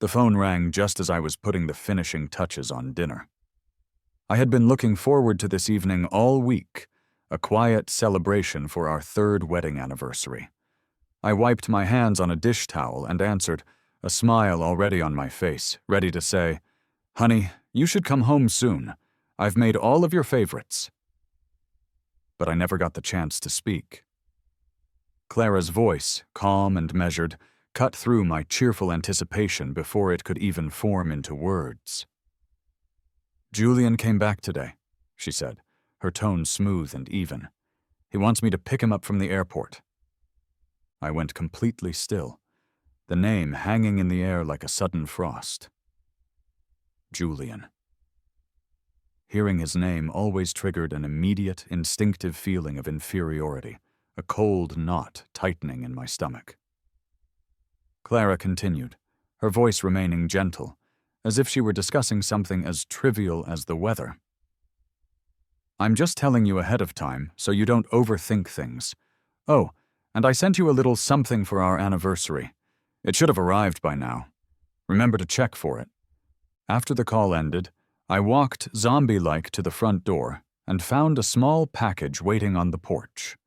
The phone rang just as I was putting the finishing touches on dinner. I had been looking forward to this evening all week, a quiet celebration for our 3rd wedding anniversary. I wiped my hands on a dish towel and answered, a smile already on my face, ready to say, "Honey, you should come home soon. I've made all of your favorites." But I never got the chance to speak. Clara's voice, calm and measured, cut through my cheerful anticipation before it could even form into words. "Julian came back today," she said, her tone smooth and even. "He wants me to pick him up from the airport." I went completely still, the name hanging in the air like a sudden frost. Julian. Hearing his name always triggered an immediate, instinctive feeling of inferiority, a cold knot tightening in my stomach. Clara continued, her voice remaining gentle, as if she were discussing something as trivial as the weather. "I'm just telling you ahead of time so you don't overthink things. Oh, and I sent you a little something for our anniversary. It should have arrived by now. Remember to check for it." After the call ended, I walked zombie-like to the front door and found a small package waiting on the porch.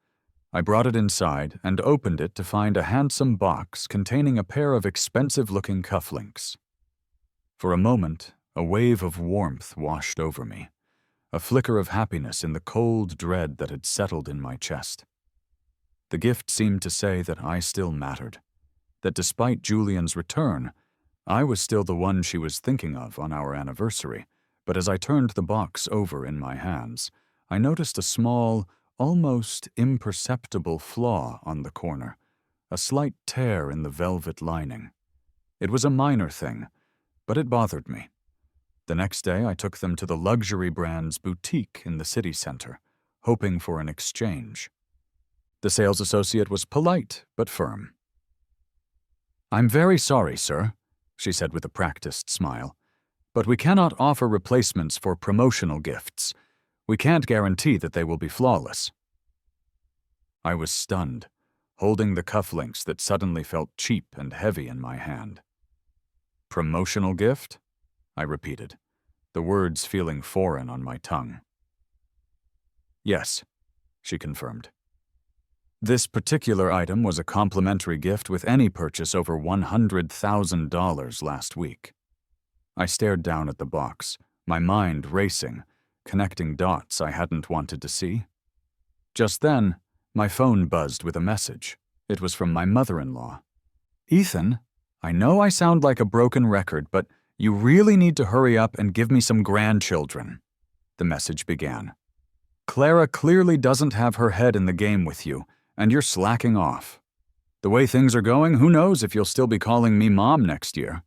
I brought it inside and opened it to find a handsome box containing a pair of expensive-looking cufflinks. For a moment, a wave of warmth washed over me, a flicker of happiness in the cold dread that had settled in my chest. The gift seemed to say that I still mattered, that despite Julian's return, I was still the one she was thinking of on our anniversary. But as I turned the box over in my hands, I noticed a small, almost imperceptible flaw on the corner, a slight tear in the velvet lining. It was a minor thing, but it bothered me. The next day I took them to the luxury brand's boutique in the city center, hoping for an exchange. The sales associate was polite but firm. "I'm very sorry, sir," she said with a practiced smile, "but we cannot offer replacements for promotional gifts. We can't guarantee that they will be flawless." I was stunned, holding the cufflinks that suddenly felt cheap and heavy in my hand. "Promotional gift?" I repeated, the words feeling foreign on my tongue. "Yes," she confirmed. This particular item was a complimentary gift with any purchase over $100,000 last week. I stared down at the box, my mind racing, connecting dots I hadn't wanted to see. Just then, my phone buzzed with a message. It was from my mother-in-law. "Ethan, I know I sound like a broken record, but you really need to hurry up and give me some grandchildren," the message began. "Clara clearly doesn't have her head in the game with you, and you're slacking off. The way things are going, who knows if you'll still be calling me Mom next year."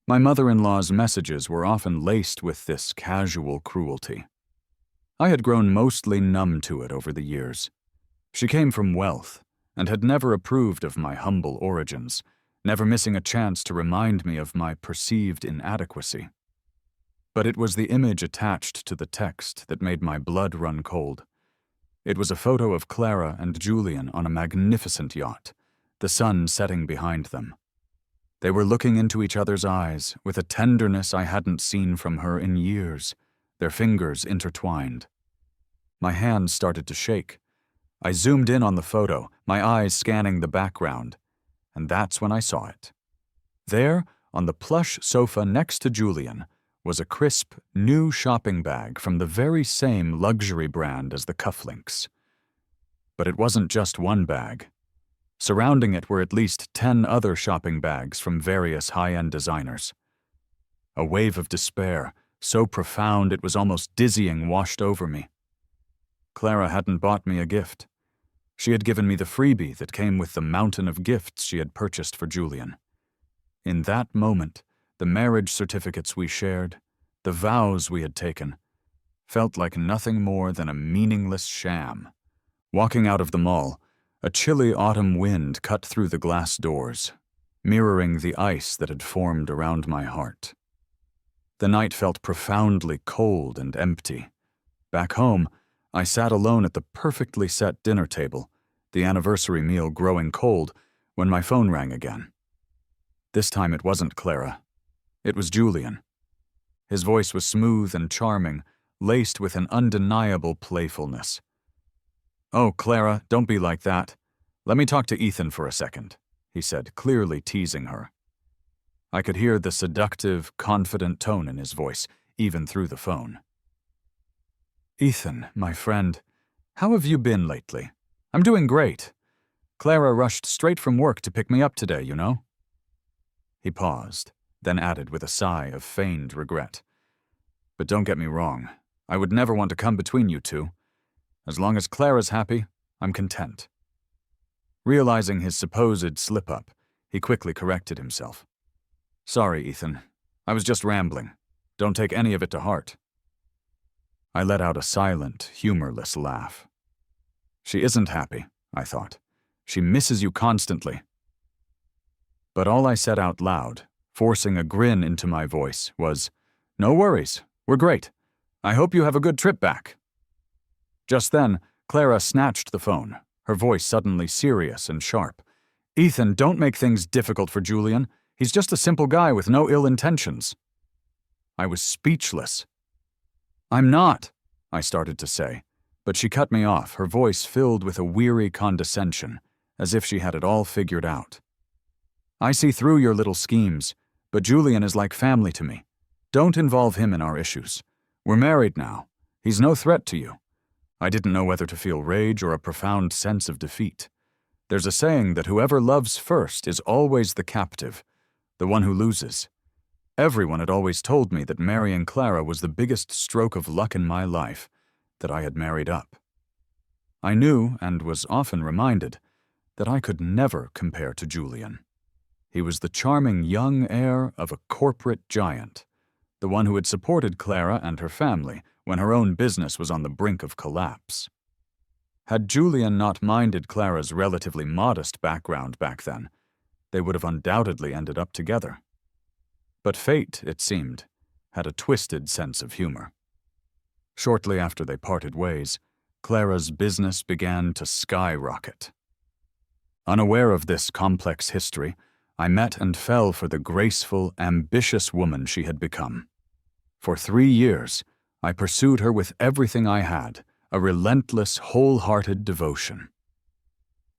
My mother-in-law's messages were often laced with this casual cruelty. I had grown mostly numb to it over the years. She came from wealth and had never approved of my humble origins, never missing a chance to remind me of my perceived inadequacy. But it was the image attached to the text that made my blood run cold. It was a photo of Clara and Julian on a magnificent yacht, the sun setting behind them. They were looking into each other's eyes with a tenderness I hadn't seen from her in years, their fingers intertwined. My hands started to shake. I zoomed in on the photo, my eyes scanning the background, and that's when I saw it. There, on the plush sofa next to Julian, was a crisp, new shopping bag from the very same luxury brand as the cufflinks. But it wasn't just one bag. Surrounding it were at least 10 other shopping bags from various high-end designers. A wave of despair, so profound it was almost dizzying, washed over me. Clara hadn't bought me a gift. She had given me the freebie that came with the mountain of gifts she had purchased for Julian. In that moment, the marriage certificates we shared, the vows we had taken, felt like nothing more than a meaningless sham. Walking out of the mall, a chilly autumn wind cut through the glass doors, mirroring the ice that had formed around my heart. The night felt profoundly cold and empty. Back home, I sat alone at the perfectly set dinner table, the anniversary meal growing cold, when my phone rang again. This time it wasn't Clara. It was Julian. His voice was smooth and charming, laced with an undeniable playfulness. "Oh, Clara, don't be like that. Let me talk to Ethan for a second," he said, clearly teasing her. I could hear the seductive, confident tone in his voice, even through the phone. "Ethan, my friend, how have you been lately? I'm doing great. Clara rushed straight from work to pick me up today, you know?" He paused, then added with a sigh of feigned regret. "But don't get me wrong, I would never want to come between you two. As long as Clara's happy, I'm content." Realizing his supposed slip-up, he quickly corrected himself. "Sorry, Ethan. I was just rambling. Don't take any of it to heart." I let out a silent, humorless laugh. "She isn't happy," I thought. "She misses you constantly." But all I said out loud, forcing a grin into my voice, was, "No worries. We're great. I hope you have a good trip back." Just then, Clara snatched the phone, her voice suddenly serious and sharp. "Ethan, don't make things difficult for Julian. He's just a simple guy with no ill intentions." I was speechless. "I'm not," I started to say, but she cut me off, her voice filled with a weary condescension, as if she had it all figured out. "I see through your little schemes, but Julian is like family to me. Don't involve him in our issues. We're married now. He's no threat to you." I didn't know whether to feel rage or a profound sense of defeat. There's a saying that whoever loves first is always the captive, the one who loses. Everyone had always told me that marrying Clara was the biggest stroke of luck in my life, that I had married up. I knew, and was often reminded, that I could never compare to Julian. He was the charming young heir of a corporate giant, the one who had supported Clara and her family when her own business was on the brink of collapse. Had Julian not minded Clara's relatively modest background back then, they would have undoubtedly ended up together. But fate, it seemed, had a twisted sense of humor. Shortly after they parted ways, Clara's business began to skyrocket. Unaware of this complex history, I met and fell for the graceful, ambitious woman she had become. For 3 years, I pursued her with everything I had, a relentless, wholehearted devotion.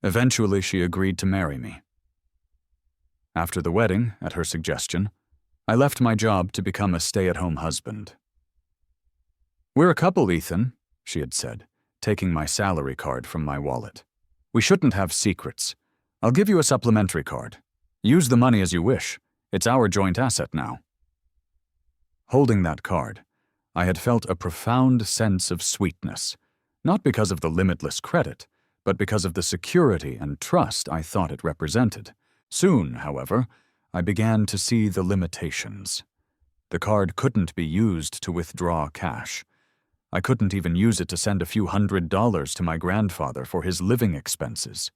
Eventually, she agreed to marry me. After the wedding, at her suggestion, I left my job to become a stay-at-home husband. "We're a couple, Ethan," she had said, taking my salary card from my wallet. "We shouldn't have secrets. I'll give you a supplementary card. Use the money as you wish. It's our joint asset now." Holding that card, I had felt a profound sense of sweetness, not because of the limitless credit, but because of the security and trust I thought it represented. Soon, however, I began to see the limitations. The card couldn't be used to withdraw cash. I couldn't even use it to send a few $100s to my grandfather for his living expenses.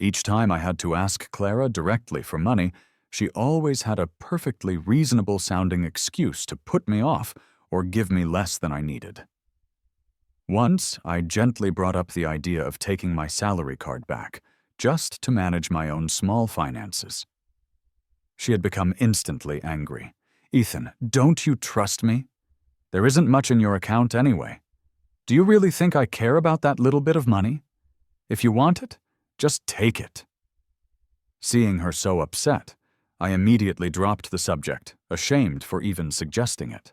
Each time I had to ask Clara directly for money, she always had a perfectly reasonable-sounding excuse to put me off or give me less than I needed. Once, I gently brought up the idea of taking my salary card back, just to manage my own small finances. She had become instantly angry. "Ethan, don't you trust me? There isn't much in your account anyway. Do you really think I care about that little bit of money? If you want it, just take it." Seeing her so upset, I immediately dropped the subject, ashamed for even suggesting it.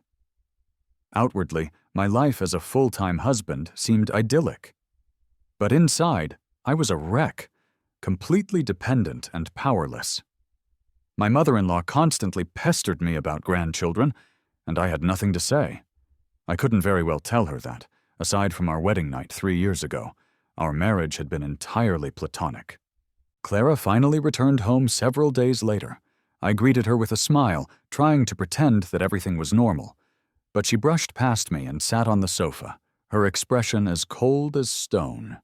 Outwardly, my life as a full-time husband seemed idyllic. But inside, I was a wreck, completely dependent and powerless. My mother-in-law constantly pestered me about grandchildren, and I had nothing to say. I couldn't very well tell her that, aside from our wedding night 3 years ago, our marriage had been entirely platonic. Clara finally returned home several days later. I greeted her with a smile, trying to pretend that everything was normal. But she brushed past me and sat on the sofa, her expression as cold as stone.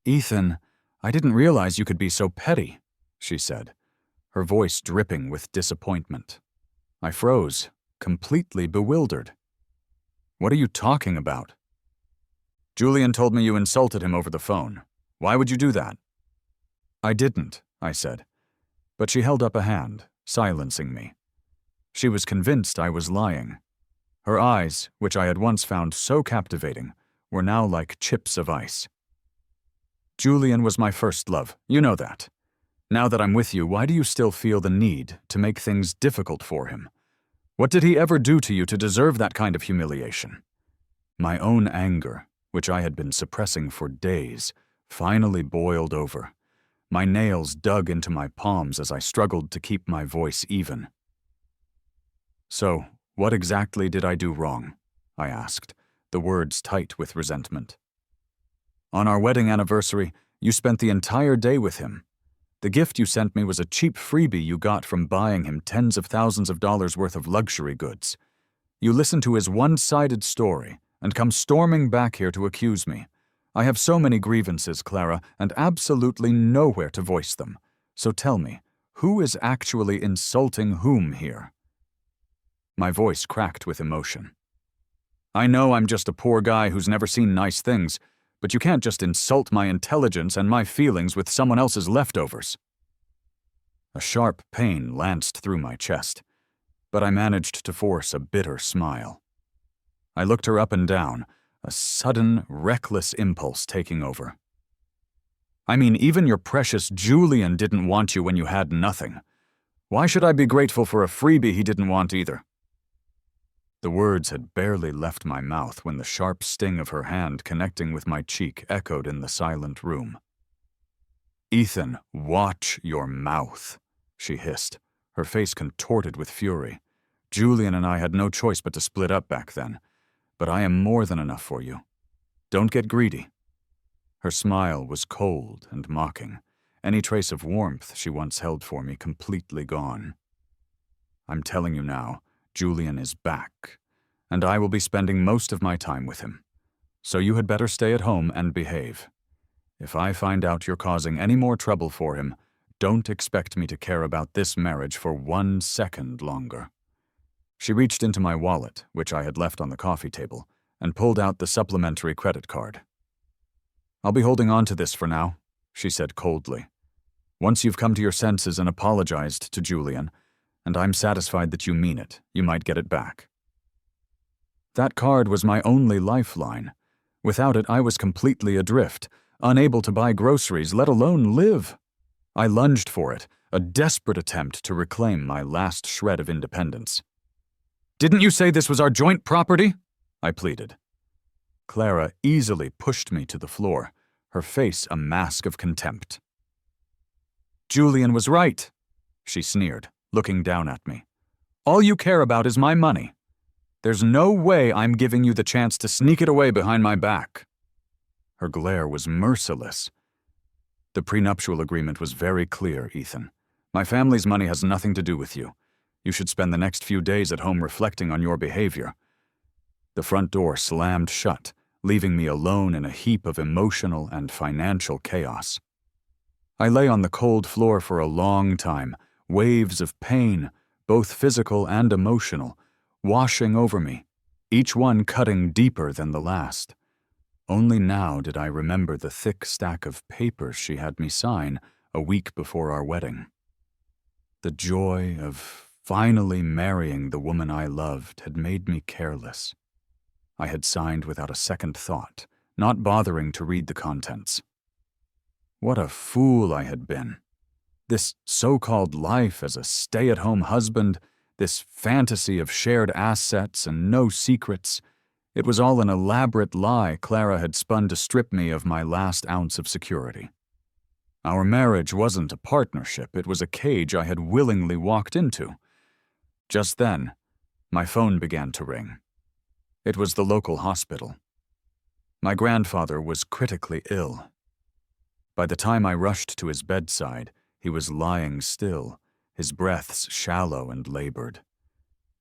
"Ethan, I didn't realize you could be so petty," she said, her voice dripping with disappointment. I froze, completely bewildered. "What are you talking about?" "Julian told me you insulted him over the phone. Why would you do that?" "I didn't," I said. But she held up a hand, silencing me. She was convinced I was lying. Her eyes, which I had once found so captivating, were now like chips of ice. Julian was my first love, you know that. Now that I'm with you, why do you still feel the need to make things difficult for him? What did he ever do to you to deserve that kind of humiliation? My own anger, which I had been suppressing for days, finally boiled over. My nails dug into my palms as I struggled to keep my voice even. So, what exactly did I do wrong? I asked, the words tight with resentment. On our wedding anniversary, you spent the entire day with him. The gift you sent me was a cheap freebie you got from buying him tens of thousands of dollars worth of luxury goods. You listened to his one-sided story and come storming back here to accuse me. I have so many grievances, Clara, and absolutely nowhere to voice them. So tell me, who is actually insulting whom here? My voice cracked with emotion. I know I'm just a poor guy who's never seen nice things, but you can't just insult my intelligence and my feelings with someone else's leftovers. A sharp pain lanced through my chest, but I managed to force a bitter smile. I looked her up and down, a sudden, reckless impulse taking over. I mean, even your precious Julian didn't want you when you had nothing. Why should I be grateful for a freebie he didn't want either? The words had barely left my mouth when the sharp sting of her hand connecting with my cheek echoed in the silent room. Ethan, watch your mouth, she hissed, her face contorted with fury. Julian and I had no choice but to split up back then, but I am more than enough for you. Don't get greedy. Her smile was cold and mocking, any trace of warmth she once held for me completely gone. I'm telling you now, Julian is back, and I will be spending most of my time with him. So you had better stay at home and behave. If I find out you're causing any more trouble for him, don't expect me to care about this marriage for 1 second longer. She reached into my wallet, which I had left on the coffee table, and pulled out the supplementary credit card. I'll be holding on to this for now, she said coldly. Once you've come to your senses and apologized to Julian, and I'm satisfied that you mean it, you might get it back. That card was my only lifeline. Without it, I was completely adrift, unable to buy groceries, let alone live. I lunged for it, a desperate attempt to reclaim my last shred of independence. Didn't you say this was our joint property? I pleaded. Clara easily pushed me to the floor, her face a mask of contempt. Julian was right, she sneered, looking down at me. All you care about is my money. There's no way I'm giving you the chance to sneak it away behind my back. Her glare was merciless. The prenuptial agreement was very clear, Ethan. My family's money has nothing to do with you. You should spend the next few days at home reflecting on your behavior. The front door slammed shut, leaving me alone in a heap of emotional and financial chaos. I lay on the cold floor for a long time, waves of pain, both physical and emotional, washing over me, each one cutting deeper than the last. Only now did I remember the thick stack of papers she had me sign a week before our wedding. The joy of finally marrying the woman I loved had made me careless. I had signed without a second thought, not bothering to read the contents. What a fool I had been. This so-called life as a stay-at-home husband, this fantasy of shared assets and no secrets, it was all an elaborate lie Clara had spun to strip me of my last ounce of security. Our marriage wasn't a partnership, it was a cage I had willingly walked into. Just then, my phone began to ring. It was the local hospital. My grandfather was critically ill. By the time I rushed to his bedside, he was lying still, his breaths shallow and labored.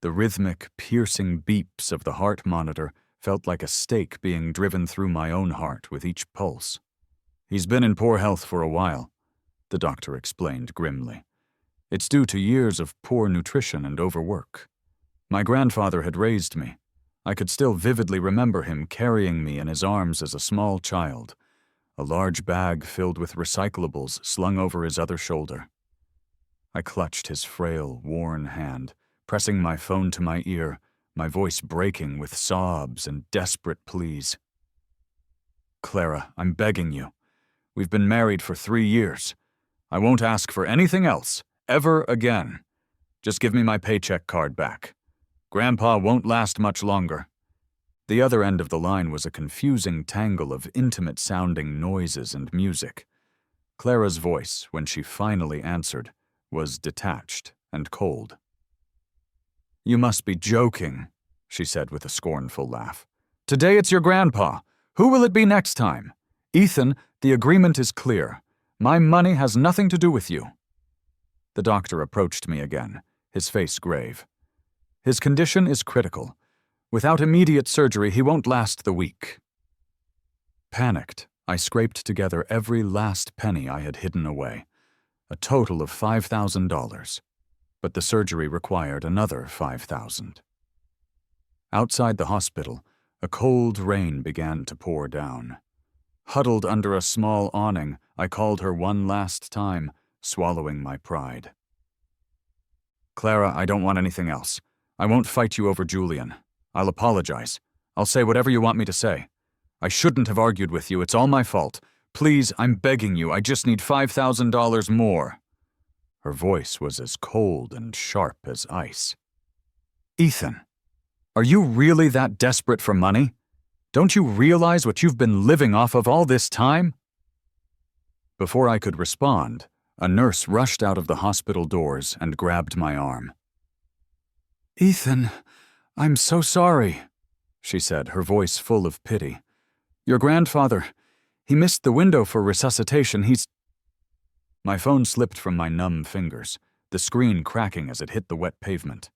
The rhythmic, piercing beeps of the heart monitor felt like a stake being driven through my own heart with each pulse. He's been in poor health for a while, the doctor explained grimly. It's due to years of poor nutrition and overwork. My grandfather had raised me. I could still vividly remember him carrying me in his arms as a small child, a large bag filled with recyclables slung over his other shoulder. I clutched his frail, worn hand, pressing my phone to my ear, my voice breaking with sobs and desperate pleas. Clara, I'm begging you. We've been married for 3 years. I won't ask for anything else, ever again. Just give me my paycheck card back. Grandpa won't last much longer. The other end of the line was a confusing tangle of intimate-sounding noises and music. Clara's voice, when she finally answered, was detached and cold. You must be joking, she said with a scornful laugh. Today it's your grandpa. Who will it be next time? Ethan, the agreement is clear. My money has nothing to do with you. The doctor approached me again, his face grave. His condition is critical. Without immediate surgery, he won't last the week. Panicked, I scraped together every last penny I had hidden away, a total of $5,000. But the surgery required another $5,000. Outside the hospital, a cold rain began to pour down. Huddled under a small awning, I called her one last time, swallowing my pride. Clara, I don't want anything else. I won't fight you over Julian. I'll apologize. I'll say whatever you want me to say. I shouldn't have argued with you. It's all my fault. Please, I'm begging you. I just need $5,000 more. Her voice was as cold and sharp as ice. Ethan, are you really that desperate for money? Don't you realize what you've been living off of all this time? Before I could respond, a nurse rushed out of the hospital doors and grabbed my arm. Ethan, I'm so sorry, she said, her voice full of pity. Your grandfather, he missed the window for resuscitation. My phone slipped from my numb fingers, the screen cracking as it hit the wet pavement.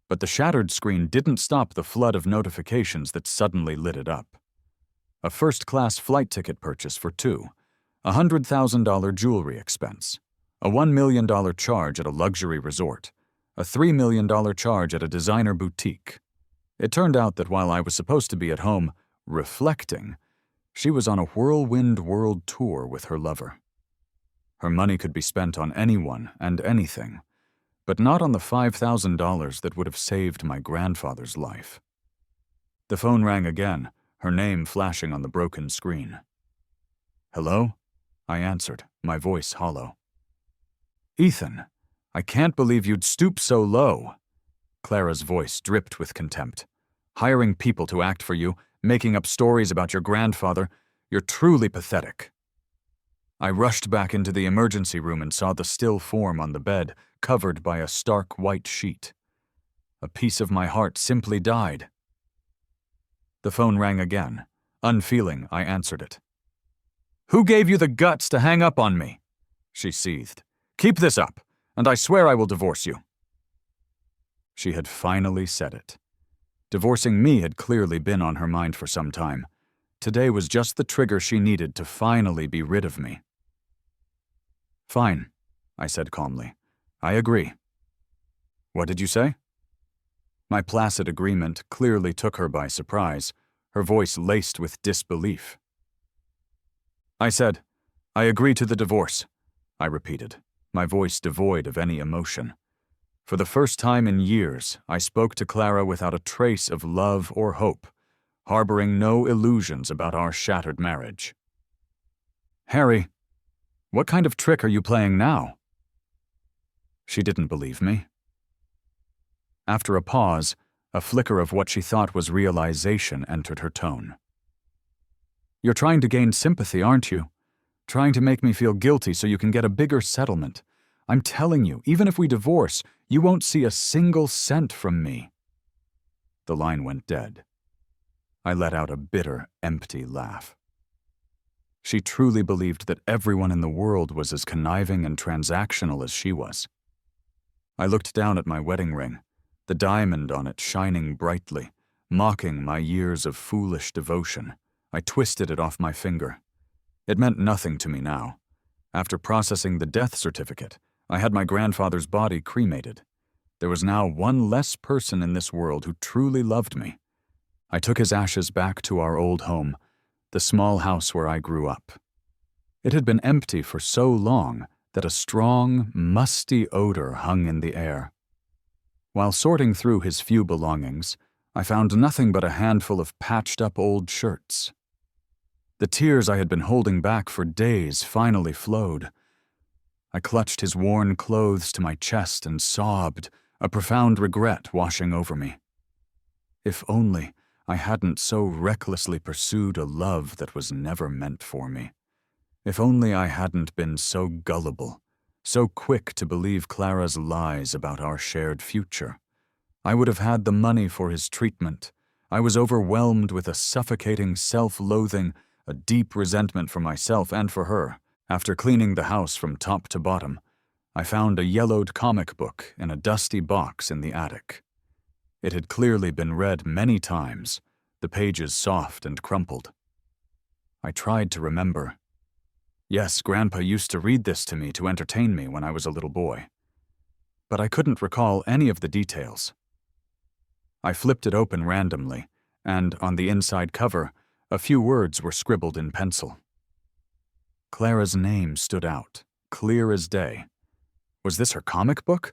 But the shattered screen didn't stop the flood of notifications that suddenly lit it up. A first-class flight ticket purchase for 2, a $100,000 jewelry expense, a $1 million charge at a luxury resort, a $3 million charge at a designer boutique. It turned out that while I was supposed to be at home, reflecting, she was on a whirlwind world tour with her lover. Her money could be spent on anyone and anything, but not on the $5,000 that would have saved my grandfather's life. The phone rang again, her name flashing on the broken screen. Hello? I answered, my voice hollow. Ethan, I can't believe you'd stoop so low. Clara's voice dripped with contempt. Hiring people to act for you, making up stories about your grandfather, you're truly pathetic. I rushed back into the emergency room and saw the still form on the bed, covered by a stark white sheet. A piece of my heart simply died. The phone rang again. Unfeeling, I answered it. Who gave you the guts to hang up on me? She seethed. Keep this up, and I swear I will divorce you. She had finally said it. Divorcing me had clearly been on her mind for some time. Today was just the trigger she needed to finally be rid of me. Fine, I said calmly. I agree. What did you say? My placid agreement clearly took her by surprise, her voice laced with disbelief. I said, I agree to the divorce, I repeated, my voice devoid of any emotion. For the first time in years, I spoke to Clara without a trace of love or hope, harboring no illusions about our shattered marriage. Harry, what kind of trick are you playing now? She didn't believe me. After a pause, a flicker of what she thought was realization entered her tone. You're trying to gain sympathy, aren't you? Trying to make me feel guilty so you can get a bigger settlement. I'm telling you, even if we divorce, you won't see a single cent from me. The line went dead. I let out a bitter, empty laugh. She truly believed that everyone in the world was as conniving and transactional as she was. I looked down at my wedding ring, the diamond on it shining brightly, mocking my years of foolish devotion. I twisted it off my finger. It meant nothing to me now. After processing the death certificate, I had my grandfather's body cremated. There was now one less person in this world who truly loved me. I took his ashes back to our old home, the small house where I grew up. It had been empty for so long that a strong, musty odor hung in the air. While sorting through his few belongings, I found nothing but a handful of patched-up old shirts. The tears I had been holding back for days finally flowed. I clutched his worn clothes to my chest and sobbed, a profound regret washing over me. If only I hadn't so recklessly pursued a love that was never meant for me. If only I hadn't been so gullible, so quick to believe Clara's lies about our shared future. I would have had the money for his treatment. I was overwhelmed with a suffocating self-loathing, a deep resentment for myself and for her. After cleaning the house from top to bottom, I found a yellowed comic book in a dusty box in the attic. It had clearly been read many times, the pages soft and crumpled. I tried to remember. Yes, Grandpa used to read this to me to entertain me when I was a little boy. But I couldn't recall any of the details. I flipped it open randomly, and on the inside cover, a few words were scribbled in pencil. Clara's name stood out, clear as day. Was this her comic book?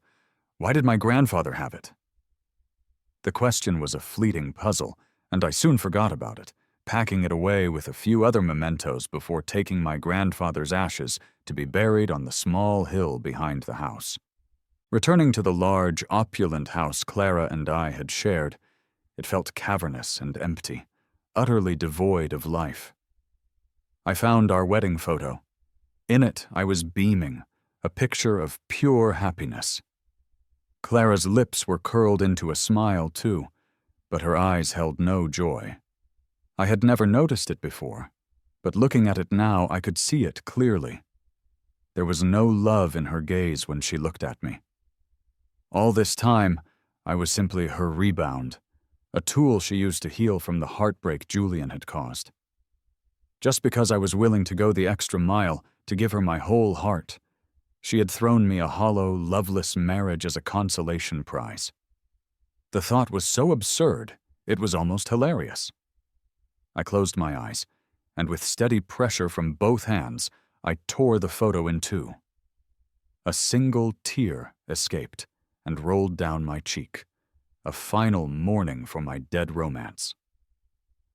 Why did my grandfather have it? The question was a fleeting puzzle, and I soon forgot about it, packing it away with a few other mementos before taking my grandfather's ashes to be buried on the small hill behind the house. Returning to the large, opulent house Clara and I had shared, it felt cavernous and empty, utterly devoid of life. I found our wedding photo. In it, I was beaming, a picture of pure happiness. Clara's lips were curled into a smile, too, but her eyes held no joy. I had never noticed it before, but looking at it now, I could see it clearly. There was no love in her gaze when she looked at me. All this time, I was simply her rebound, a tool she used to heal from the heartbreak Julian had caused. Just because I was willing to go the extra mile to give her my whole heart, she had thrown me a hollow, loveless marriage as a consolation prize. The thought was so absurd, it was almost hilarious. I closed my eyes, and with steady pressure from both hands, I tore the photo in two. A single tear escaped and rolled down my cheek, a final mourning for my dead romance.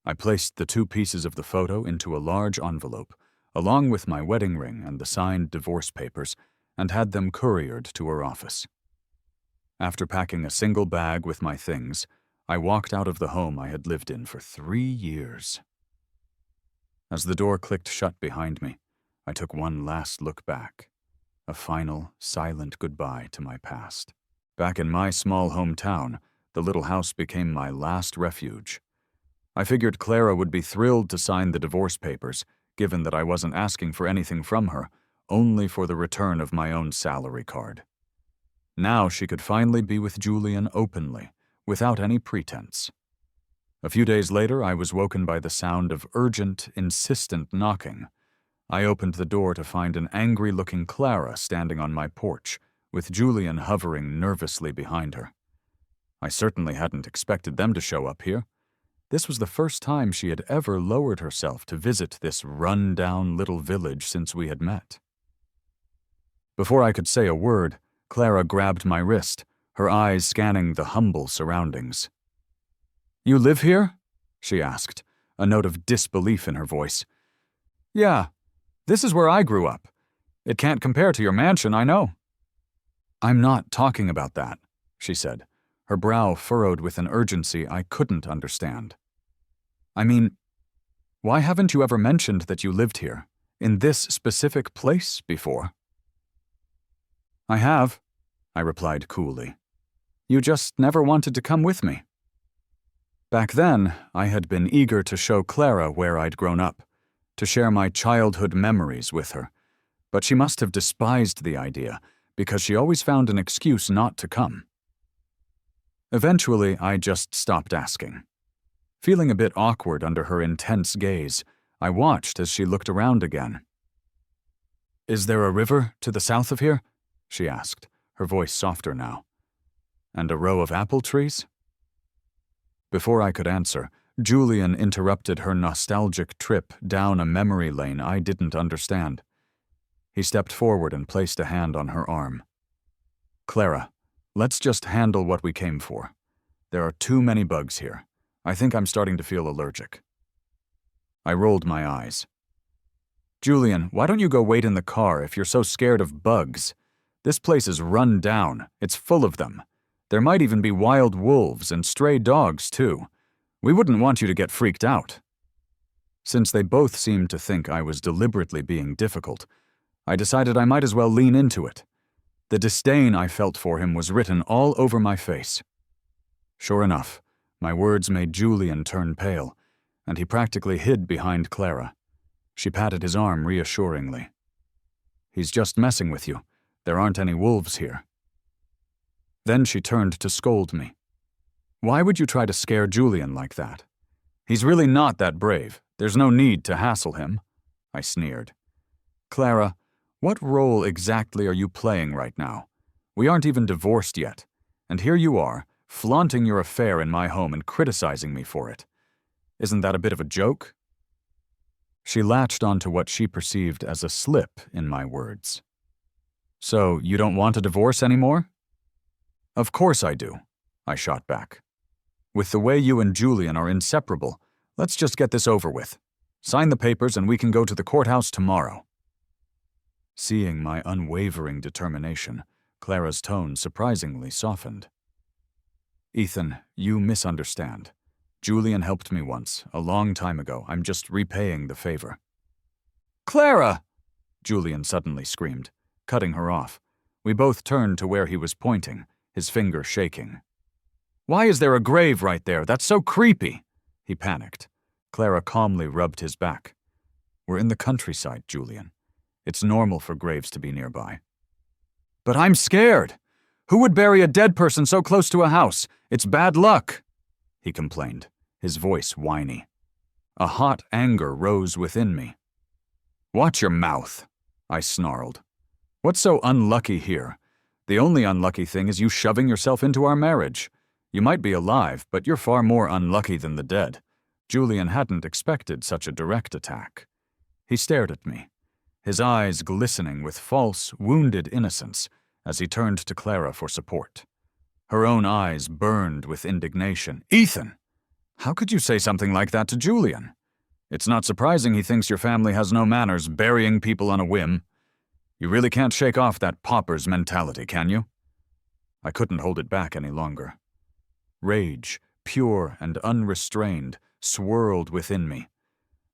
I placed the two pieces of the photo into a large envelope, along with my wedding ring and the signed divorce papers, and had them couriered to her office. After packing a single bag with my things, I walked out of the home I had lived in for 3 years. As the door clicked shut behind me, I took one last look back, a final, silent goodbye to my past. Back in my small hometown, the little house became my last refuge. I figured Clara would be thrilled to sign the divorce papers, given that I wasn't asking for anything from her, only for the return of my own salary card. Now she could finally be with Julian openly, without any pretense. A few days later, I was woken by the sound of urgent, insistent knocking. I opened the door to find an angry-looking Clara standing on my porch, with Julian hovering nervously behind her. I certainly hadn't expected them to show up here. This was the first time she had ever lowered herself to visit this run-down little village since we had met. Before I could say a word, Clara grabbed my wrist, her eyes scanning the humble surroundings. "You live here?" she asked, a note of disbelief in her voice. "Yeah, this is where I grew up. It can't compare to your mansion, I know." "I'm not talking about that," she said, her brow furrowed with an urgency I couldn't understand. "I mean, why haven't you ever mentioned that you lived here, in this specific place, before?" "I have," I replied coolly. "You just never wanted to come with me." Back then, I had been eager to show Clara where I'd grown up, to share my childhood memories with her, but she must have despised the idea because she always found an excuse not to come. Eventually, I just stopped asking. Feeling a bit awkward under her intense gaze, I watched as she looked around again. "Is there a river to the south of here?" she asked, her voice softer now. "And a row of apple trees?" Before I could answer, Julian interrupted her nostalgic trip down a memory lane I didn't understand. He stepped forward and placed a hand on her arm. Clara, let's just handle what we came for. There are too many bugs here. I think I'm starting to feel allergic. I rolled my eyes. Julian, why don't you go wait in the car if you're so scared of bugs? This place is run down. It's full of them. There might even be wild wolves and stray dogs, too. We wouldn't want you to get freaked out. Since they both seemed to think I was deliberately being difficult, I decided I might as well lean into it. The disdain I felt for him was written all over my face. Sure enough, my words made Julian turn pale, and he practically hid behind Clara. She patted his arm reassuringly. He's just messing with you. There aren't any wolves here. Then she turned to scold me. Why would you try to scare Julian like that? He's really not that brave. There's no need to hassle him. I sneered. Clara, what role exactly are you playing right now? We aren't even divorced yet, and here you are, flaunting your affair in my home and criticizing me for it. Isn't that a bit of a joke? She latched onto what she perceived as a slip in my words. So, you don't want a divorce anymore? Of course I do, I shot back. With the way you and Julian are inseparable, let's just get this over with. Sign the papers and we can go to the courthouse tomorrow. Seeing my unwavering determination, Clara's tone surprisingly softened. Ethan, you misunderstand. Julian helped me once, a long time ago. I'm just repaying the favor. Clara! Julian suddenly screamed, cutting her off. We both turned to where he was pointing, his finger shaking. Why is there a grave right there? That's so creepy! He panicked. Clara calmly rubbed his back. We're in the countryside, Julian. It's normal for graves to be nearby. But I'm scared! Who would bury a dead person so close to a house? It's bad luck! He complained, his voice whiny. A hot anger rose within me. Watch your mouth, I snarled. What's so unlucky here? The only unlucky thing is you shoving yourself into our marriage. You might be alive, but you're far more unlucky than the dead. Julian hadn't expected such a direct attack. He stared at me, his eyes glistening with false, wounded innocence as he turned to Clara for support. Her own eyes burned with indignation. Ethan! How could you say something like that to Julian? It's not surprising he thinks your family has no manners, burying people on a whim. You really can't shake off that pauper's mentality, can you? I couldn't hold it back any longer. Rage, pure and unrestrained, swirled within me.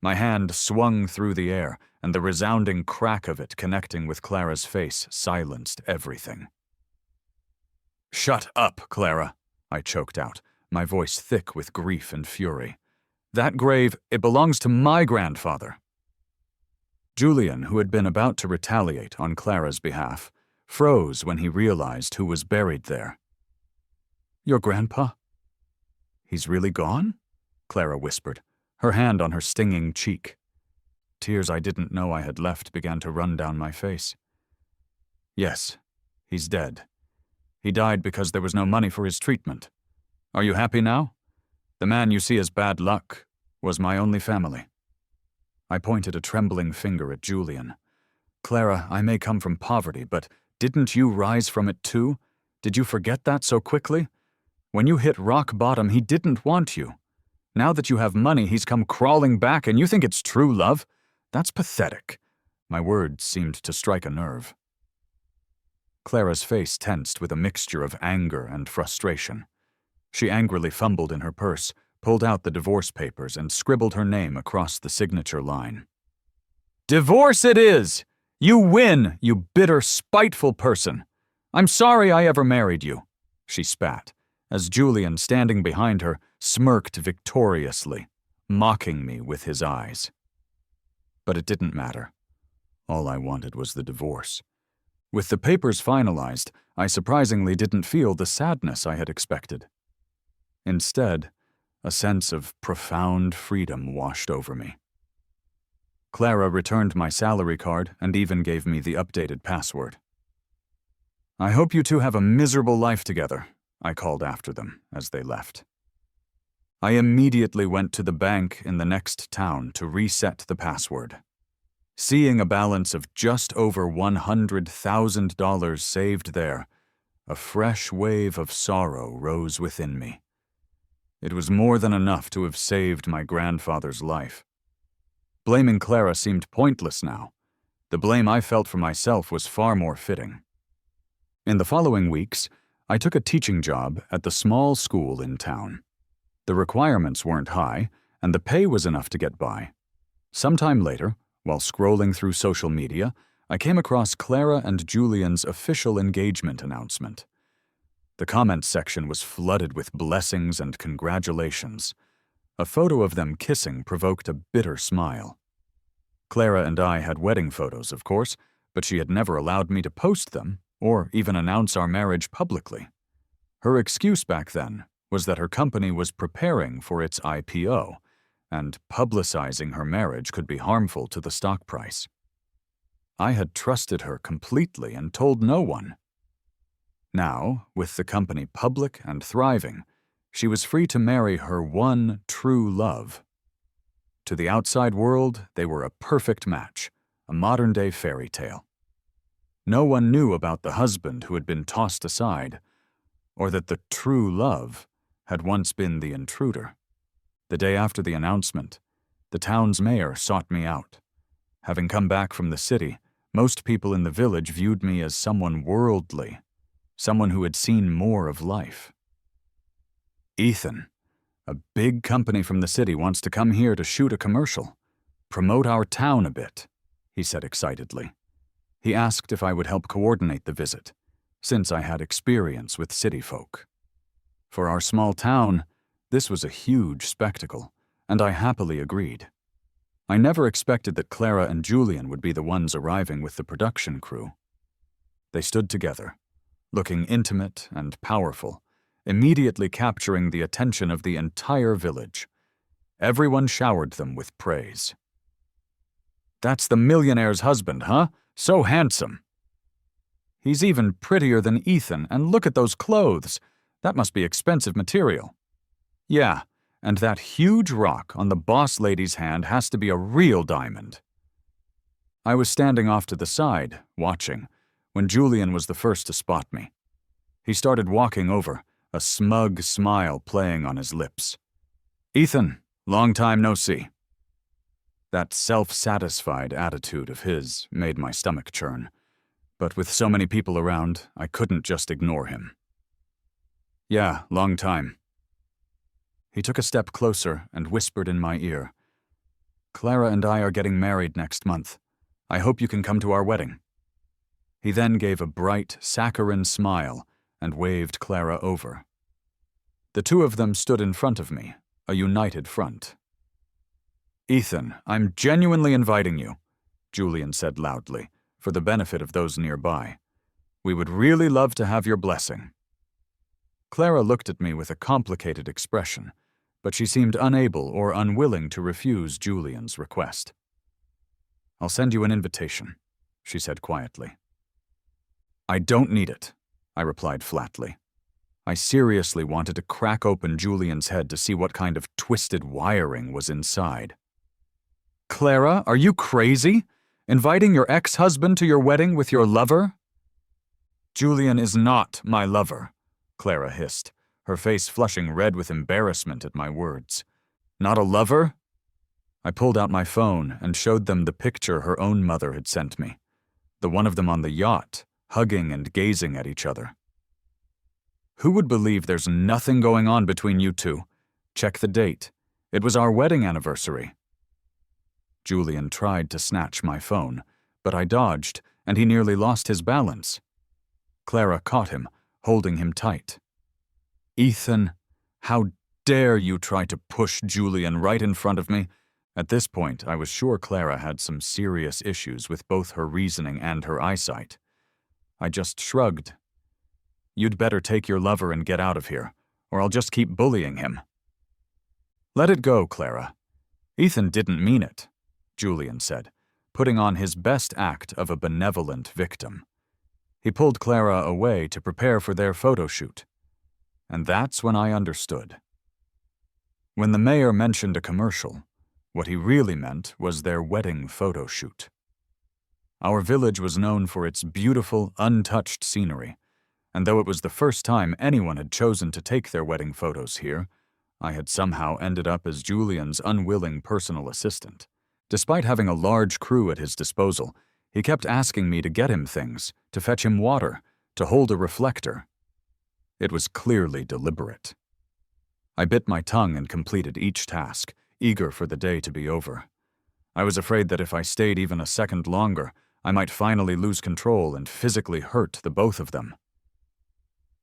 My hand swung through the air, and the resounding crack of it connecting with Clara's face silenced everything. Shut up, Clara, I choked out, my voice thick with grief and fury. That grave, it belongs to my grandfather. Julian, who had been about to retaliate on Clara's behalf, froze when he realized who was buried there. Your grandpa? He's really gone? Clara whispered, her hand on her stinging cheek. Tears I didn't know I had left began to run down my face. Yes, he's dead. He died because there was no money for his treatment. Are you happy now? The man you see as bad luck was my only family. I pointed a trembling finger at Julian. Clara, I may come from poverty, but didn't you rise from it too? Did you forget that so quickly? When you hit rock bottom, he didn't want you. Now that you have money, he's come crawling back and you think it's true love? That's pathetic. My words seemed to strike a nerve. Clara's face tensed with a mixture of anger and frustration. She angrily fumbled in her purse, pulled out the divorce papers, and scribbled her name across the signature line. Divorce it is! You win, you bitter, spiteful person! I'm sorry I ever married you, she spat, as Julian, standing behind her, smirked victoriously, mocking me with his eyes. But it didn't matter. All I wanted was the divorce. With the papers finalized, I surprisingly didn't feel the sadness I had expected. Instead, a sense of profound freedom washed over me. Clara returned my salary card and even gave me the updated password. I hope you two have a miserable life together, I called after them as they left. I immediately went to the bank in the next town to reset the password. Seeing a balance of just over $100,000 saved there, a fresh wave of sorrow rose within me. It was more than enough to have saved my grandfather's life. Blaming Clara seemed pointless now. The blame I felt for myself was far more fitting. In the following weeks, I took a teaching job at the small school in town. The requirements weren't high, and the pay was enough to get by. Sometime later, while scrolling through social media, I came across Clara and Julian's official engagement announcement. The comments section was flooded with blessings and congratulations. A photo of them kissing provoked a bitter smile. Clara and I had wedding photos, of course, but she had never allowed me to post them or even announce our marriage publicly. Her excuse back then was that her company was preparing for its IPO, and publicizing her marriage could be harmful to the stock price. I had trusted her completely and told no one. Now, with the company public and thriving, she was free to marry her one true love. To the outside world, they were a perfect match, a modern-day fairy tale. No one knew about the husband who had been tossed aside, or that the true love had once been the intruder. The day after the announcement, the town's mayor sought me out. Having come back from the city, most people in the village viewed me as someone worldly, someone who had seen more of life. "Ethan, a big company from the city wants to come here to shoot a commercial, promote our town a bit," he said excitedly. He asked if I would help coordinate the visit, since I had experience with city folk. For our small town, this was a huge spectacle, and I happily agreed. I never expected that Clara and Julian would be the ones arriving with the production crew. They stood together, looking intimate and powerful, immediately capturing the attention of the entire village. Everyone showered them with praise. "That's the millionaire's husband, huh? So handsome." "He's even prettier than Ethan, and look at those clothes. That must be expensive material." "Yeah, and that huge rock on the boss lady's hand has to be a real diamond." I was standing off to the side, watching, when Julian was the first to spot me. He started walking over, a smug smile playing on his lips. "Ethan, long time no see." That self-satisfied attitude of his made my stomach churn, but with so many people around, I couldn't just ignore him. "Yeah, long time." He took a step closer and whispered in my ear, "Clara and I are getting married next month. I hope you can come to our wedding." He then gave a bright, saccharine smile and waved Clara over. The two of them stood in front of me, a united front. "Ethan, I'm genuinely inviting you," Julian said loudly, for the benefit of those nearby. "We would really love to have your blessing." Clara looked at me with a complicated expression, but she seemed unable or unwilling to refuse Julian's request. "I'll send you an invitation," she said quietly. "I don't need it," I replied flatly. I seriously wanted to crack open Julian's head to see what kind of twisted wiring was inside. "Clara, are you crazy? Inviting your ex-husband to your wedding with your lover?" "Julian is not my lover," Clara hissed, her face flushing red with embarrassment at my words. "Not a lover?" I pulled out my phone and showed them the picture her own mother had sent me, the one of them on the yacht, hugging and gazing at each other. "Who would believe there's nothing going on between you two? Check the date. It was our wedding anniversary." Julian tried to snatch my phone, but I dodged, and he nearly lost his balance. Clara caught him, holding him tight. "Ethan, how dare you try to push Julian right in front of me?" At this point, I was sure Clara had some serious issues with both her reasoning and her eyesight. I just shrugged. "You'd better take your lover and get out of here, or I'll just keep bullying him." "Let it go, Clara. Ethan didn't mean it," Julian said, putting on his best act of a benevolent victim. He pulled Clara away to prepare for their photoshoot. And that's when I understood. When the mayor mentioned a commercial, what he really meant was their wedding photoshoot. Our village was known for its beautiful, untouched scenery, and though it was the first time anyone had chosen to take their wedding photos here, I had somehow ended up as Julian's unwilling personal assistant. Despite having a large crew at his disposal, he kept asking me to get him things, to fetch him water, to hold a reflector. It was clearly deliberate. I bit my tongue and completed each task, eager for the day to be over. I was afraid that if I stayed even a second longer, I might finally lose control and physically hurt the both of them.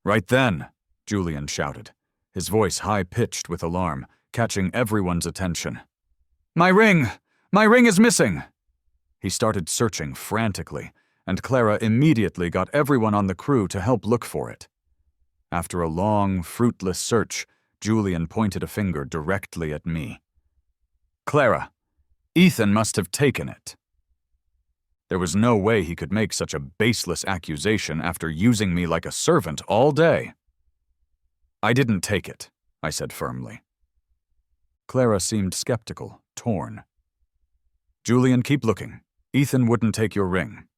"Right then," Julian shouted, his voice high-pitched with alarm, catching everyone's attention. "My ring! My ring is missing!" He started searching frantically, and Clara immediately got everyone on the crew to help look for it. After a long, fruitless search, Julian pointed a finger directly at me. "Clara, Ethan must have taken it." There was no way he could make such a baseless accusation after using me like a servant all day. "I didn't take it," I said firmly. Clara seemed skeptical, torn. "Julian, keep looking. Ethan wouldn't take your ring."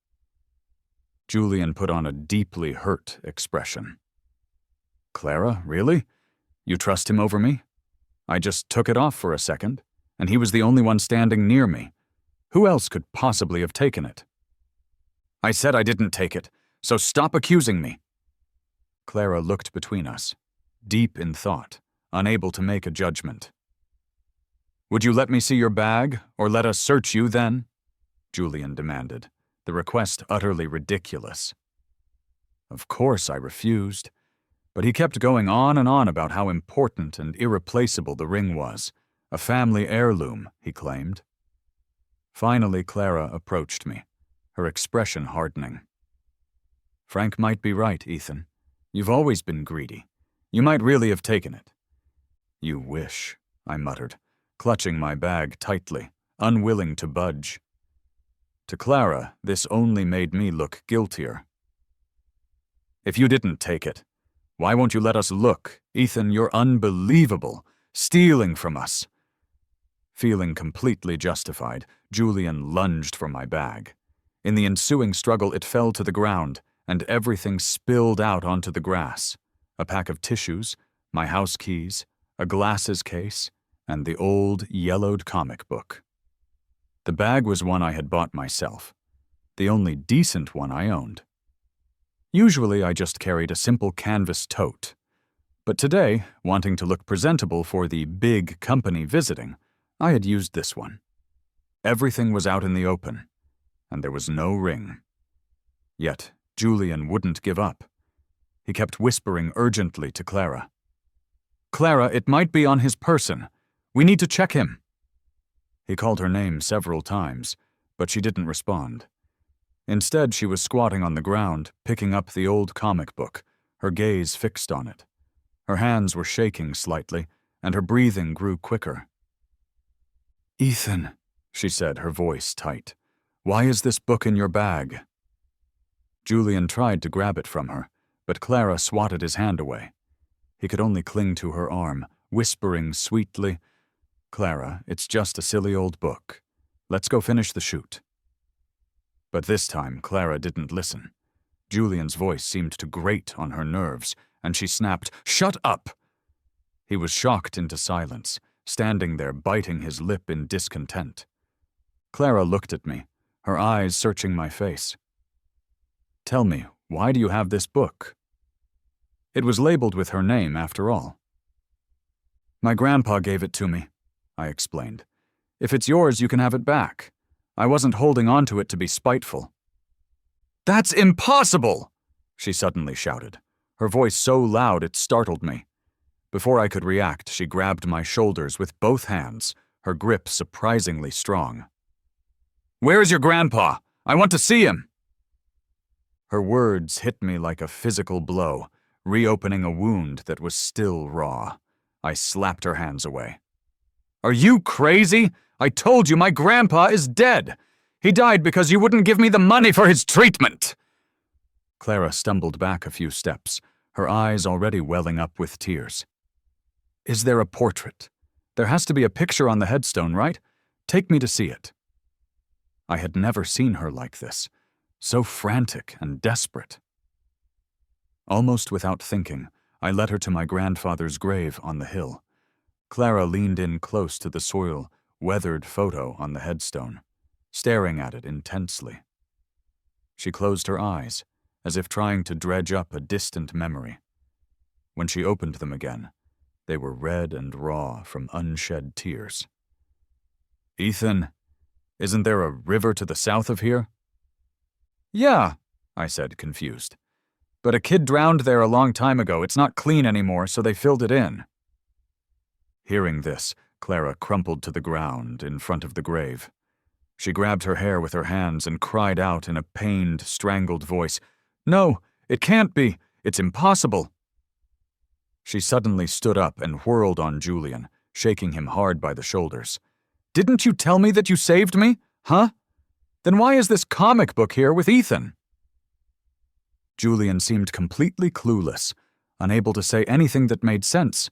Julian put on a deeply hurt expression. "Clara, really? You trust him over me? I just took it off for a second, and he was the only one standing near me. Who else could possibly have taken it?" "I said I didn't take it, so stop accusing me." Clara looked between us, deep in thought, unable to make a judgment. "Would you let me see your bag, or let us search you then?" Julian demanded, the request utterly ridiculous. Of course I refused, but he kept going on and on about how important and irreplaceable the ring was, a family heirloom, he claimed. Finally, Clara approached me, her expression hardening. "Frank might be right, Ethan. You've always been greedy. You might really have taken it." "You wish," I muttered, clutching my bag tightly, unwilling to budge. To Clara, this only made me look guiltier. "If you didn't take it, why won't you let us look? Ethan, you're unbelievable, stealing from us." Feeling completely justified, Julian lunged for my bag. In the ensuing struggle, it fell to the ground, and everything spilled out onto the grass. A pack of tissues, my house keys, a glasses case, and the old, yellowed comic book. The bag was one I had bought myself, the only decent one I owned. Usually I just carried a simple canvas tote, but today, wanting to look presentable for the big company visiting, I had used this one. Everything was out in the open, and there was no ring. Yet Julian wouldn't give up. He kept whispering urgently to Clara. "Clara, it might be on his person. We need to check him." He called her name several times, but she didn't respond. Instead, she was squatting on the ground, picking up the old comic book, her gaze fixed on it. Her hands were shaking slightly, and her breathing grew quicker. "Ethan," she said, her voice tight, "why is this book in your bag?" Julian tried to grab it from her, but Clara swatted his hand away. He could only cling to her arm, whispering sweetly, "Clara, it's just a silly old book. Let's go finish the shoot." But this time, Clara didn't listen. Julian's voice seemed to grate on her nerves, and she snapped, "Shut up!" He was shocked into silence, standing there biting his lip in discontent. Clara looked at me, her eyes searching my face. "Tell me, why do you have this book?" It was labeled with her name, after all. "My grandpa gave it to me," I explained. "If it's yours, you can have it back. I wasn't holding on to it to be spiteful." "That's impossible!" she suddenly shouted, her voice so loud it startled me. Before I could react, she grabbed my shoulders with both hands, her grip surprisingly strong. "Where is your grandpa? I want to see him!" Her words hit me like a physical blow, reopening a wound that was still raw. I slapped her hands away. "Are you crazy? I told you my grandpa is dead. He died because you wouldn't give me the money for his treatment." Clara stumbled back a few steps, her eyes already welling up with tears. "Is there a portrait? There has to be a picture on the headstone, right? Take me to see it." I had never seen her like this, so frantic and desperate. Almost without thinking, I led her to my grandfather's grave on the hill. Clara leaned in close to the soiled, weathered photo on the headstone, staring at it intensely. She closed her eyes, as if trying to dredge up a distant memory. When she opened them again, they were red and raw from unshed tears. "Ethan, isn't there a river to the south of here?" "Yeah," I said, confused. "But a kid drowned there a long time ago. It's not clean anymore, so they filled it in." Hearing this, Clara crumpled to the ground in front of the grave. She grabbed her hair with her hands and cried out in a pained, strangled voice, "No, it can't be. It's impossible." She suddenly stood up and whirled on Julian, shaking him hard by the shoulders. "Didn't you tell me that you saved me? Huh? Then why is this comic book here with Ethan?" Julian seemed completely clueless, unable to say anything that made sense.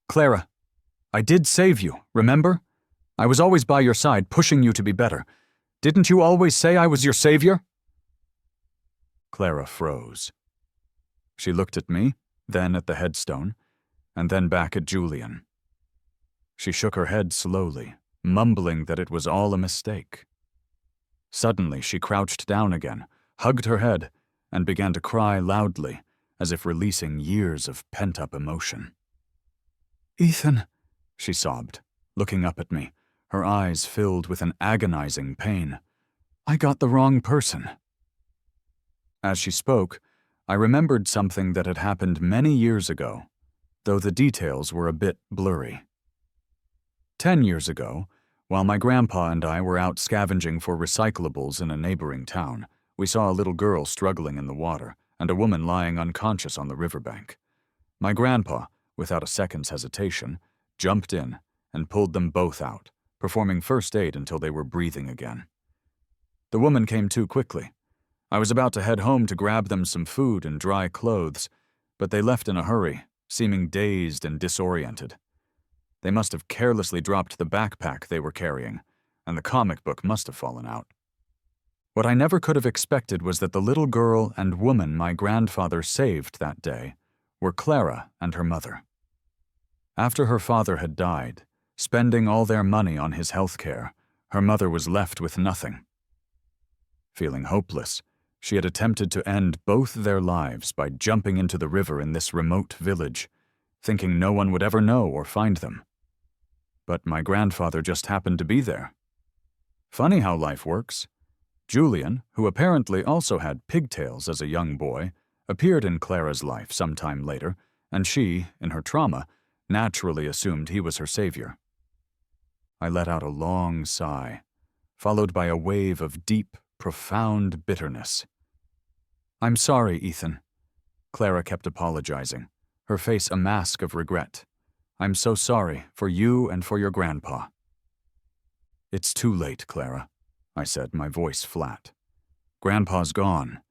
"Clara, I did save you, remember? I was always by your side, pushing you to be better. Didn't you always say I was your savior?" Clara froze. She looked at me, then at the headstone, and then back at Julian. She shook her head slowly, mumbling that it was all a mistake. Suddenly, she crouched down again, hugged her head, and began to cry loudly, as if releasing years of pent-up emotion. "Ethan," she sobbed, looking up at me, her eyes filled with an agonizing pain. "I got the wrong person." As she spoke, I remembered something that had happened many years ago, though the details were a bit blurry. 10 years ago, while my grandpa and I were out scavenging for recyclables in a neighboring town, we saw a little girl struggling in the water and a woman lying unconscious on the riverbank. My grandpa, without a second's hesitation, jumped in and pulled them both out, performing first aid until they were breathing again. The woman came to quickly. I was about to head home to grab them some food and dry clothes, but they left in a hurry, seeming dazed and disoriented. They must have carelessly dropped the backpack they were carrying, and the comic book must have fallen out. What I never could have expected was that the little girl and woman my grandfather saved that day were Clara and her mother. After her father had died, spending all their money on his health care, her mother was left with nothing. Feeling hopeless, she had attempted to end both their lives by jumping into the river in this remote village, thinking no one would ever know or find them. But my grandfather just happened to be there. Funny how life works. Julian, who apparently also had pigtails as a young boy, appeared in Clara's life sometime later, and she, in her trauma, naturally assumed he was her savior. I let out a long sigh, followed by a wave of deep, profound bitterness. "I'm sorry, Ethan." Clara kept apologizing, her face a mask of regret. "I'm so sorry for you and for your grandpa." "It's too late, Clara," I said, my voice flat. "Grandpa's gone.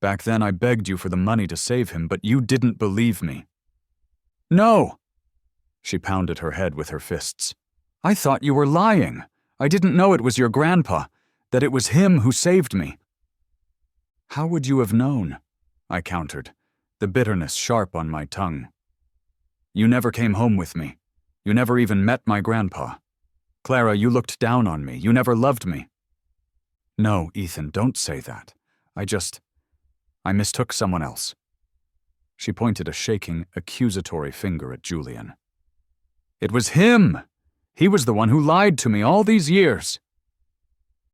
Back then I begged you for the money to save him, but you didn't believe me." "No!" She pounded her head with her fists. "I thought you were lying. I didn't know it was your grandpa, that it was him who saved me." "How would you have known?" I countered, the bitterness sharp on my tongue. "You never came home with me. You never even met my grandpa. Clara, you looked down on me. You never loved me." "No, Ethan, don't say that. I mistook someone else." She pointed a shaking, accusatory finger at Julian. "It was him! He was the one who lied to me all these years."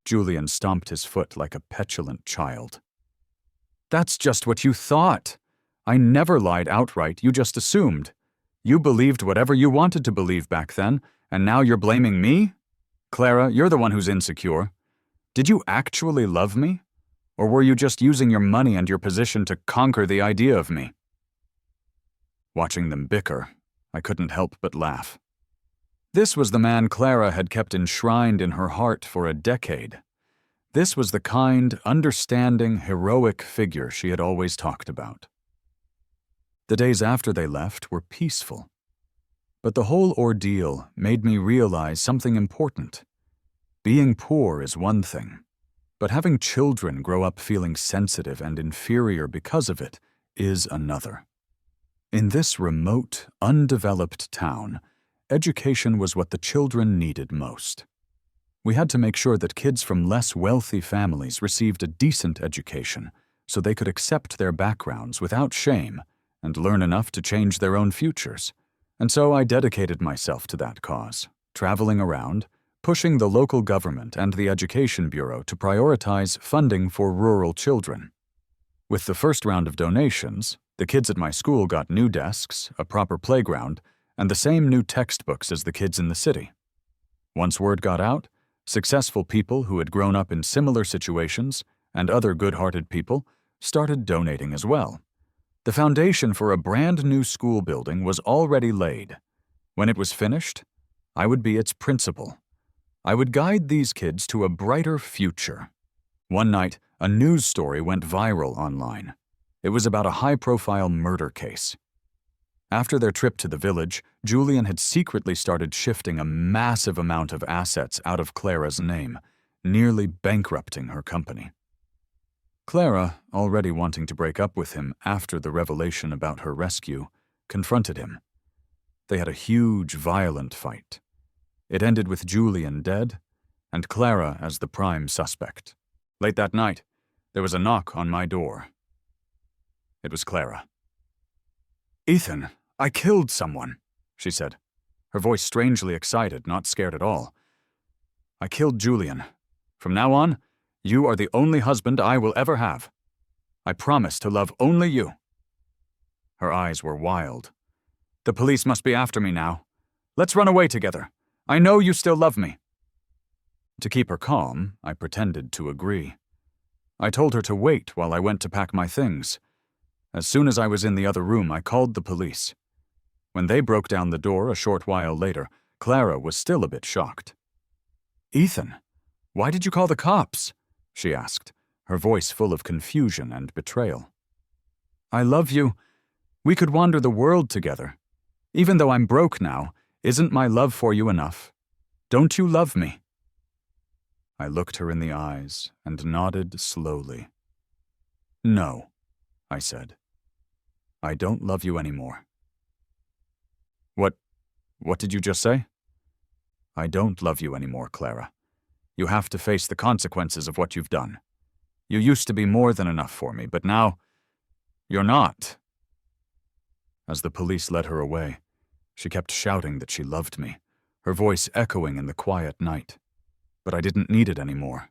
Julian stomped his foot like a petulant child. "That's just what you thought. I never lied outright, you just assumed. You believed whatever you wanted to believe back then, and now you're blaming me? Clara, you're the one who's insecure. Did you actually love me? Or were you just using your money and your position to conquer the idea of me?" Watching them bicker, I couldn't help but laugh. This was the man Clara had kept enshrined in her heart for a decade. This was the kind, understanding, heroic figure she had always talked about. The days after they left were peaceful. But the whole ordeal made me realize something important. Being poor is one thing. But having children grow up feeling sensitive and inferior because of it is another. In this remote, undeveloped town, education was what the children needed most. We had to make sure that kids from less wealthy families received a decent education so they could accept their backgrounds without shame and learn enough to change their own futures. And so I dedicated myself to that cause, traveling around, pushing the local government and the Education Bureau to prioritize funding for rural children. With the first round of donations, the kids at my school got new desks, a proper playground, and the same new textbooks as the kids in the city. Once word got out, successful people who had grown up in similar situations and other good-hearted people started donating as well. The foundation for a brand new school building was already laid. When it was finished, I would be its principal. I would guide these kids to a brighter future. One night, a news story went viral online. It was about a high-profile murder case. After their trip to the village, Julian had secretly started shifting a massive amount of assets out of Clara's name, nearly bankrupting her company. Clara, already wanting to break up with him after the revelation about her rescue, confronted him. They had a huge, violent fight. It ended with Julian dead and Clara as the prime suspect. Late that night, there was a knock on my door. It was Clara. "Ethan, I killed someone," she said, her voice strangely excited, not scared at all. "I killed Julian. From now on, you are the only husband I will ever have. I promise to love only you." Her eyes were wild. "The police must be after me now. Let's run away together. I know you still love me." To keep her calm, I pretended to agree. I told her to wait while I went to pack my things. As soon as I was in the other room, I called the police. When they broke down the door a short while later, Clara was still a bit shocked. "Ethan, why did you call the cops?" she asked, her voice full of confusion and betrayal. "I love you. We could wander the world together. Even though I'm broke now, isn't my love for you enough? Don't you love me?" I looked her in the eyes and nodded slowly. "No," I said. "I don't love you anymore." What did you just say?" "I don't love you anymore, Clara. You have to face the consequences of what you've done. You used to be more than enough for me, but now, you're not." As the police led her away, she kept shouting that she loved me, her voice echoing in the quiet night. But I didn't need it anymore.